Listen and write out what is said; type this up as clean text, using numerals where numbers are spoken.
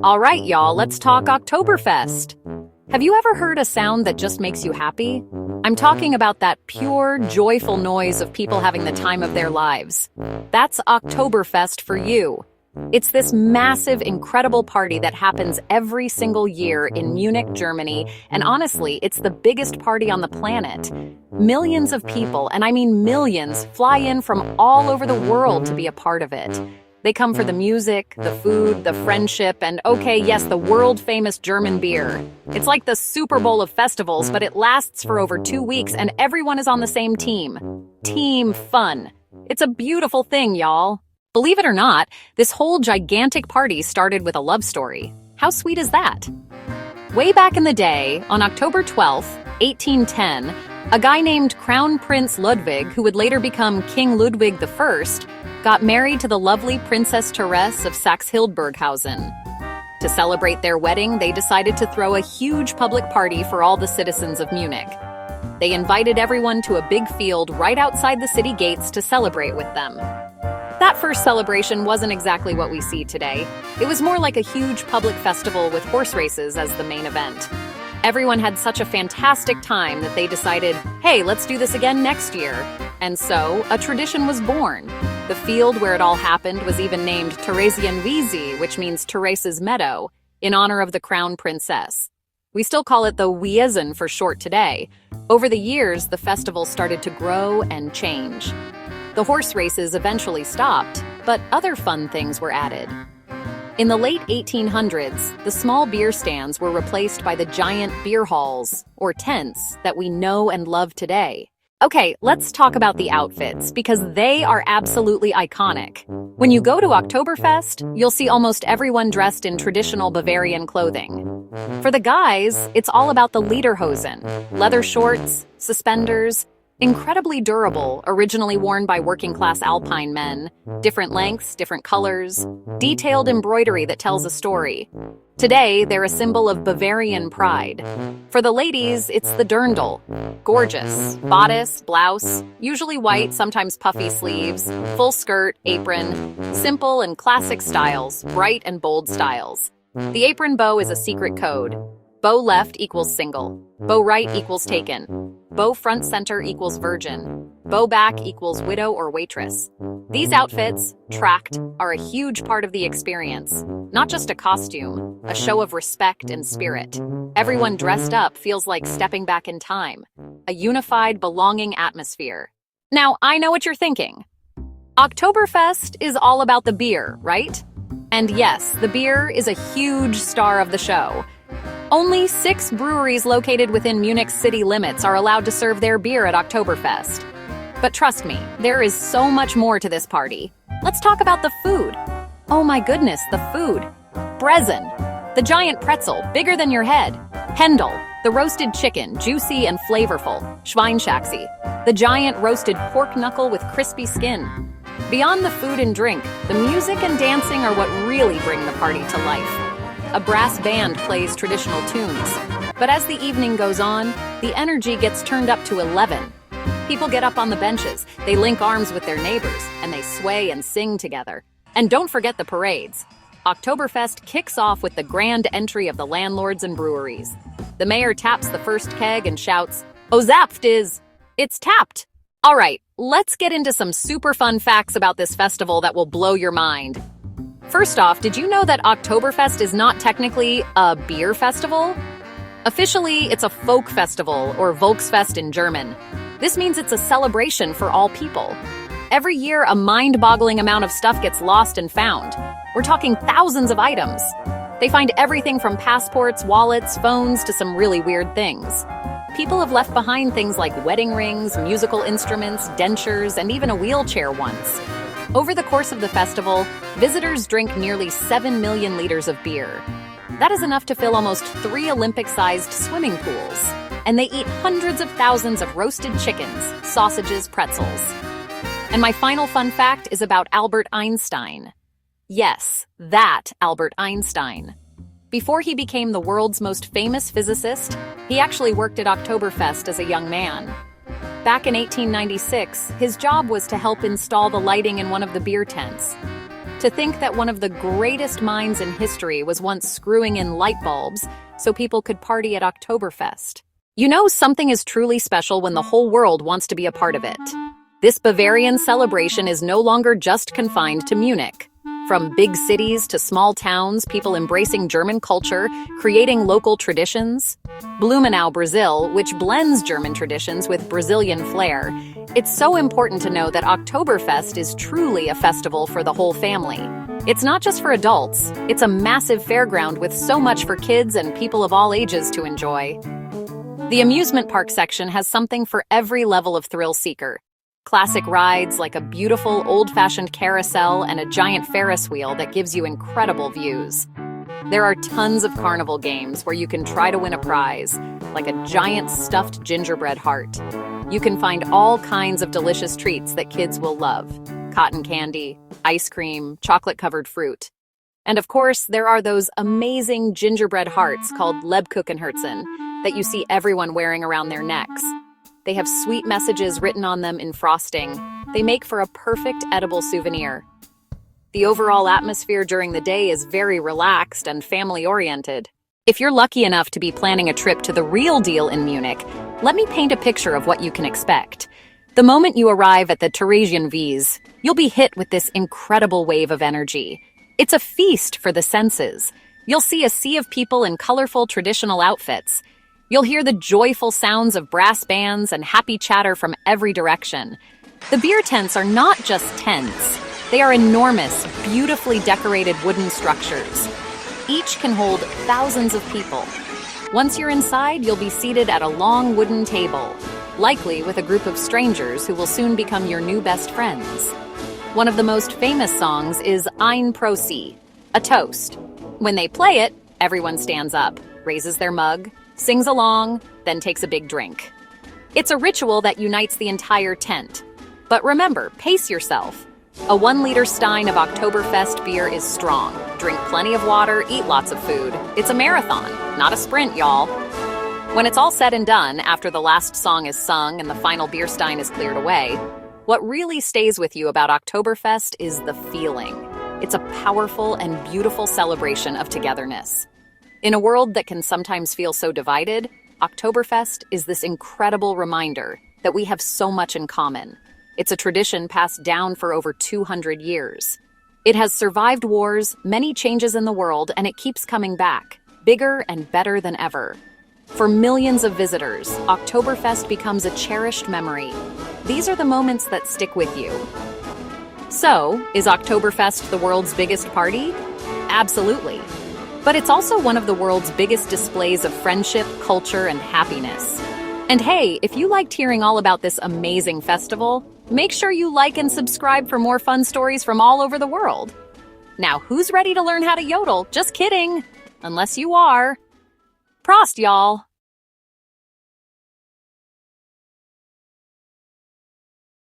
All right, y'all, let's talk Oktoberfest. Have you ever heard a sound that just makes you happy? I'm talking about that pure, joyful noise of people having the time of their lives. That's Oktoberfest for you. It's this massive, incredible party that happens every single year in Munich, Germany, and honestly, it's the biggest party on the planet. Millions of people, and I mean millions, fly in from all over the world to be a part of it. They come for the music, the food, the friendship, and okay, yes, the world-famous German beer. It's like the Super Bowl of festivals, but it lasts for over 2 weeks and everyone is on the same team. Team fun. It's a beautiful thing, y'all. Believe it or not, this whole gigantic party started with a love story. How sweet is that? Way back in the day, on October 12th, 1810, a guy named Crown Prince Ludwig, who would later become King Ludwig I, got married to the lovely Princess Therese of Saxe-Hildburghausen. To celebrate their wedding, they decided to throw a huge public party for all the citizens of Munich. They invited everyone to a big field right outside the city gates to celebrate with them. That first celebration wasn't exactly what we see today. It was more like a huge public festival with horse races as the main event. Everyone had such a fantastic time that they decided, hey, let's do this again next year. And so, a tradition was born. The field where it all happened was even named Theresienwiese, which means Teresa's Meadow, in honor of the crown princess. We still call it the Wiesen for short today. Over the years, the festival started to grow and change. The horse races eventually stopped, but other fun things were added. In the late 1800s, the small beer stands were replaced by the giant beer halls, or tents, that we know and love today. Okay, let's talk about the outfits, because they are absolutely iconic. When you go to Oktoberfest, you'll see almost everyone dressed in traditional Bavarian clothing. For the guys, it's all about the lederhosen, leather shorts, suspenders, incredibly durable, originally worn by working-class alpine men, different lengths, different colors, detailed embroidery that tells a story. Today, they're a symbol of Bavarian pride. For the ladies, it's the dirndl. Gorgeous. Bodice, blouse, usually white, sometimes puffy sleeves, full skirt, apron, simple and classic styles, bright and bold styles. The apron bow is a secret code. Bow left equals single. Bow right equals taken. Bow front center equals virgin. Bow back equals widow or waitress. These outfits, tracked, are a huge part of the experience. Not just a costume, a show of respect and spirit. Everyone dressed up feels like stepping back in time. A unified, belonging atmosphere. Now, I know what you're thinking. Oktoberfest is all about the beer, right? And yes, the beer is a huge star of the show. Only 6 breweries located within Munich's city limits are allowed to serve their beer at Oktoberfest. But trust me, there is so much more to this party. Let's talk about the food. Oh my goodness, the food. Brezen, the giant pretzel, bigger than your head. Händel, the roasted chicken, juicy and flavorful. Schweinshaxi, the giant roasted pork knuckle with crispy skin. Beyond the food and drink, the music and dancing are what really bring the party to life. A brass band plays traditional tunes. But as the evening goes on, the energy gets turned up to 11. People get up on the benches, they link arms with their neighbors, and they sway and sing together. And don't forget the parades. Oktoberfest kicks off with the grand entry of the landlords and breweries. The mayor taps the first keg and shouts, "Oh, Zapft is! It's tapped!" All right, let's get into some super fun facts about this festival that will blow your mind. First off, did you know that Oktoberfest is not technically a beer festival? Officially, it's a folk festival, or Volksfest in German. This means it's a celebration for all people. Every year, a mind-boggling amount of stuff gets lost and found. We're talking thousands of items. They find everything from passports, wallets, phones, to some really weird things. People have left behind things like wedding rings, musical instruments, dentures, and even a wheelchair once. Over the course of the festival, visitors drink nearly 7 million liters of beer. That is enough to fill almost 3 Olympic-sized swimming pools. And they eat hundreds of thousands of roasted chickens, sausages, pretzels. And my final fun fact is about Albert Einstein. Yes, that Albert Einstein. Before he became the world's most famous physicist, he actually worked at Oktoberfest as a young man. Back in 1896, his job was to help install the lighting in one of the beer tents. To think that one of the greatest minds in history was once screwing in light bulbs so people could party at Oktoberfest. You know, something is truly special when the whole world wants to be a part of it. This Bavarian celebration is no longer just confined to Munich. From big cities to small towns, people embracing German culture, creating local traditions. Blumenau, Brazil, which blends German traditions with Brazilian flair. It's so important to know that Oktoberfest is truly a festival for the whole family. It's not just for adults, it's a massive fairground with so much for kids and people of all ages to enjoy. The amusement park section has something for every level of thrill seeker. Classic rides like a beautiful old-fashioned carousel and a giant Ferris wheel that gives you incredible views. There are tons of carnival games where you can try to win a prize, like a giant stuffed gingerbread heart. You can find all kinds of delicious treats that kids will love. Cotton candy, ice cream, chocolate-covered fruit. And of course, there are those amazing gingerbread hearts called Lebkuchenherzen that you see everyone wearing around their necks. They have sweet messages written on them in frosting. They make for a perfect edible souvenir. The overall atmosphere during the day is very relaxed and family-oriented. If you're lucky enough to be planning a trip to the real deal in Munich, let me paint a picture of what you can expect. The moment you arrive at the Theresienwiese, you'll be hit with this incredible wave of energy. It's a feast for the senses. You'll see a sea of people in colorful traditional outfits. You'll hear the joyful sounds of brass bands and happy chatter from every direction. The beer tents are not just tents. They are enormous, beautifully decorated wooden structures. Each can hold thousands of people. Once you're inside, you'll be seated at a long wooden table, likely with a group of strangers who will soon become your new best friends. One of the most famous songs is Ein Prosit, a toast. When they play it, everyone stands up, raises their mug, sings along, then takes a big drink. It's a ritual that unites the entire tent. But remember, pace yourself. A 1-liter stein of Oktoberfest beer is strong. Drink plenty of water, eat lots of food. It's a marathon, not a sprint, y'all. When it's all said and done, after the last song is sung and the final beer stein is cleared away, what really stays with you about Oktoberfest is the feeling. It's a powerful and beautiful celebration of togetherness. In a world that can sometimes feel so divided, Oktoberfest is this incredible reminder that we have so much in common. It's a tradition passed down for over 200 years. It has survived wars, many changes in the world, and it keeps coming back, bigger and better than ever. For millions of visitors, Oktoberfest becomes a cherished memory. These are the moments that stick with you. So, is Oktoberfest the world's biggest party? Absolutely. But it's also one of the world's biggest displays of friendship, culture, and happiness. And hey, if you liked hearing all about this amazing festival, make sure you like and subscribe for more fun stories from all over the world. Now, who's ready to learn how to yodel? Just kidding. Unless you are. Prost, y'all!